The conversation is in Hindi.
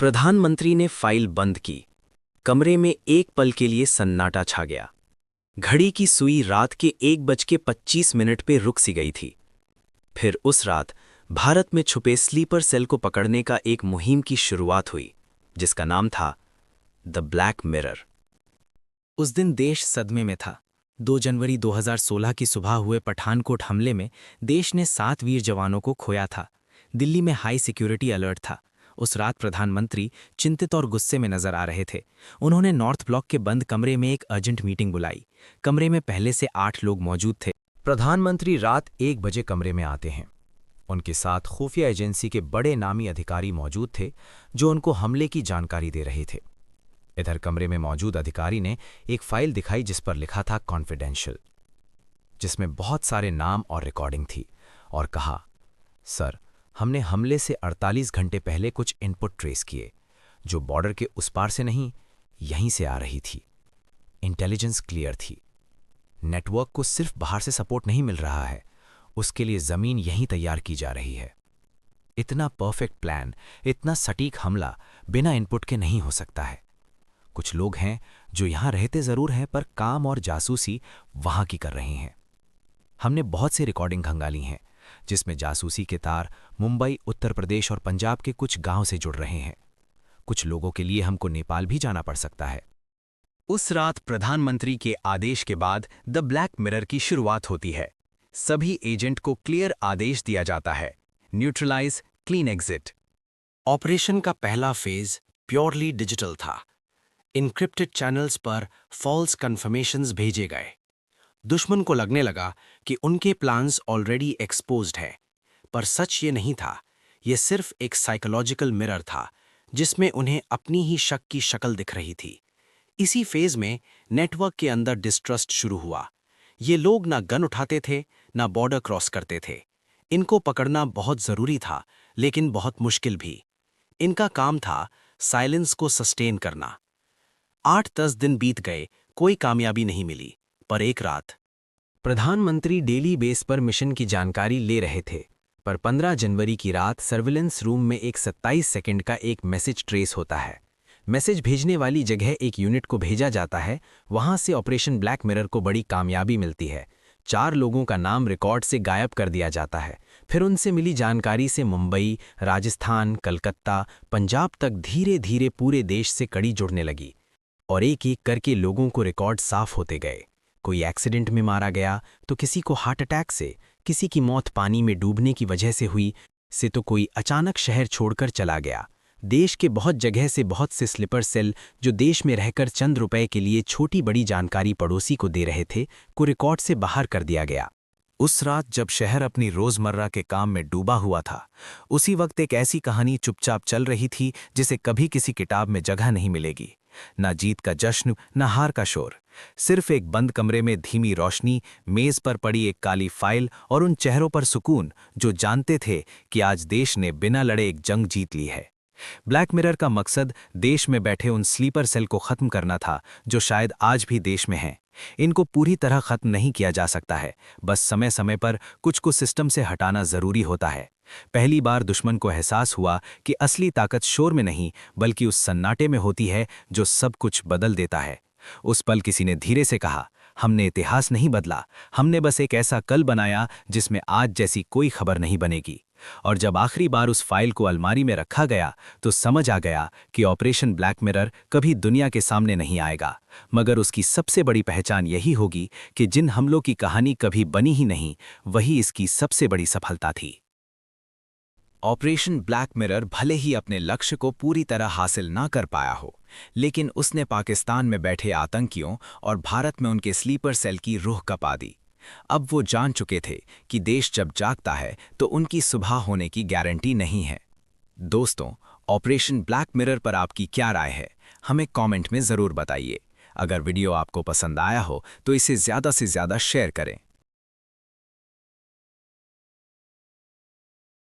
प्रधानमंत्री ने फाइल बंद की। कमरे में एक पल के लिए सन्नाटा छा गया। घड़ी की सुई रात के 1:25 पे रुक सी गई थी। फिर उस रात भारत में छुपे स्लीपर सेल को पकड़ने का एक मुहिम की शुरुआत हुई, जिसका नाम था द ब्लैक मिरर। उस दिन देश सदमे में था। 2 जनवरी 2016 की सुबह हुए पठानकोट हमले में देश ने 7 वीर जवानों को खोया था। दिल्ली में हाई सिक्योरिटी अलर्ट था। उस रात प्रधानमंत्री चिंतित और गुस्से में नजर आ रहे थे। उन्होंने नॉर्थ ब्लॉक के बंद कमरे में एक अर्जेंट मीटिंग बुलाई। कमरे में पहले से 8 लोग मौजूद थे। प्रधानमंत्री रात 1 बजे कमरे में आते हैं। उनके साथ खुफिया एजेंसी के बड़े नामी अधिकारी मौजूद थे, जो उनको हमले की जानकारी दे रहे थे। इधर कमरे में मौजूद अधिकारी ने एक फाइल दिखाई जिस पर लिखा था कॉन्फिडेंशियल, जिसमें बहुत सारे नाम और रिकॉर्डिंग थी, और कहा, सर, हमने हमले से 48 घंटे पहले कुछ इनपुट ट्रेस किए, जो बॉर्डर के उस पार से नहीं, यहीं से आ रही थी। इंटेलिजेंस क्लियर थी। नेटवर्क को सिर्फ बाहर से सपोर्ट नहीं मिल रहा है, उसके लिए जमीन यहीं तैयार की जा रही है। इतना परफेक्ट प्लान, इतना सटीक हमला बिना इनपुट के नहीं हो सकता है। कुछ लोग हैं जो यहां रहते जरूर हैं, पर काम और जासूसी वहां की कर रहे हैं। हमने बहुत से रिकॉर्डिंग खंगाली हैं, जिसमें जासूसी के तार मुंबई, उत्तर प्रदेश और पंजाब के कुछ गांव से जुड़ रहे हैं। कुछ लोगों के लिए हमको नेपाल भी जाना पड़ सकता है। उस रात प्रधानमंत्री के आदेश के बाद द ब्लैक मिरर की शुरुआत होती है। सभी एजेंट को क्लियर आदेश दिया जाता है, न्यूट्रलाइज, क्लीन एग्जिट। ऑपरेशन का पहला फेज प्योरली डिजिटल था। इनक्रिप्टेड चैनल्स पर फॉल्स कन्फर्मेशंस भेजे गए। दुश्मन को लगने लगा कि उनके प्लान्स ऑलरेडी एक्सपोज्ड है, पर सच ये नहीं था। ये सिर्फ एक साइकोलॉजिकल मिरर था, जिसमें उन्हें अपनी ही शक की शक्ल दिख रही थी। इसी फेज में नेटवर्क के अंदर डिस्ट्रस्ट शुरू हुआ। ये लोग ना गन उठाते थे, ना बॉर्डर क्रॉस करते थे। इनको पकड़ना बहुत जरूरी था, लेकिन बहुत मुश्किल भी। इनका काम था साइलेंस को सस्टेन करना। 8-10 दिन बीत गए, कोई कामयाबी नहीं मिली। पर एक रात प्रधानमंत्री डेली बेस पर मिशन की जानकारी ले रहे थे, पर 15 जनवरी की रात सर्विलेंस रूम में एक 27 सेकंड का एक मैसेज ट्रेस होता है। मैसेज भेजने वाली जगह एक यूनिट को भेजा जाता है। वहां से ऑपरेशन ब्लैक मिरर को बड़ी कामयाबी मिलती है। 4 लोगों का नाम रिकॉर्ड से गायब कर दिया जाता है। फिर उनसे मिली जानकारी से मुंबई, राजस्थान, कलकत्ता, पंजाब तक धीरे धीरे पूरे देश से कड़ी जुड़ने लगी, और एक एक करके लोगों को रिकॉर्ड साफ होते गए। कोई एक्सीडेंट में मारा गया, तो किसी को हार्ट अटैक से, किसी की मौत पानी में डूबने की वजह से हुई, तो कोई अचानक शहर छोड़कर चला गया। देश के बहुत जगह से बहुत से स्लीपर सेल, जो देश में रहकर चंद रुपए के लिए छोटी बड़ी जानकारी पड़ोसी को दे रहे थे, को रिकॉर्ड से बाहर कर दिया गया। उस रात जब शहर अपनी रोजमर्रा के काम में डूबा हुआ था, उसी वक्त एक ऐसी कहानी चुपचाप चल रही थी जिसे कभी किसी किताब में जगह नहीं मिलेगी। ना जीत का जश्न, ना हार का शोर, सिर्फ एक बंद कमरे में धीमी रोशनी, मेज पर पड़ी एक काली फाइल और उन चेहरों पर सुकून जो जानते थे कि आज देश ने बिना लड़े एक जंग जीत ली है। ब्लैक मिरर का मकसद देश में बैठे उन स्लीपर सेल को खत्म करना था, जो शायद आज भी देश में हैं। इनको पूरी तरह खत्म नहीं किया जा सकता है, बस समय समय पर कुछ को सिस्टम से हटाना जरूरी होता है। पहली बार दुश्मन को एहसास हुआ कि असली ताकत शोर में नहीं, बल्कि उस सन्नाटे में होती है जो सब कुछ बदल देता है। उस पल किसी ने धीरे से कहा, हमने इतिहास नहीं बदला, हमने बस एक ऐसा कल बनाया जिसमें आज जैसी कोई खबर नहीं बनेगी। और जब आखिरी बार उस फाइल को अलमारी में रखा गया, तो समझ आ गया कि ऑपरेशन ब्लैक मिरर कभी दुनिया के सामने नहीं आएगा, मगर उसकी सबसे बड़ी पहचान यही होगी कि जिन हमलों की कहानी कभी बनी ही नहीं, वही इसकी सबसे बड़ी सफलता थी। ऑपरेशन ब्लैक मिरर भले ही अपने लक्ष्य को पूरी तरह हासिल ना कर पाया हो, लेकिन उसने पाकिस्तान में बैठे आतंकियों और भारत में उनके स्लीपर सेल की रूह कपा दी। अब वो जान चुके थे कि देश जब जागता है तो उनकी सुबह होने की गारंटी नहीं है। दोस्तों, ऑपरेशन ब्लैक मिरर पर आपकी क्या राय है, हमें कमेंट में ज़रूर बताइए। अगर वीडियो आपको पसंद आया हो तो इसे ज़्यादा से ज़्यादा शेयर करें।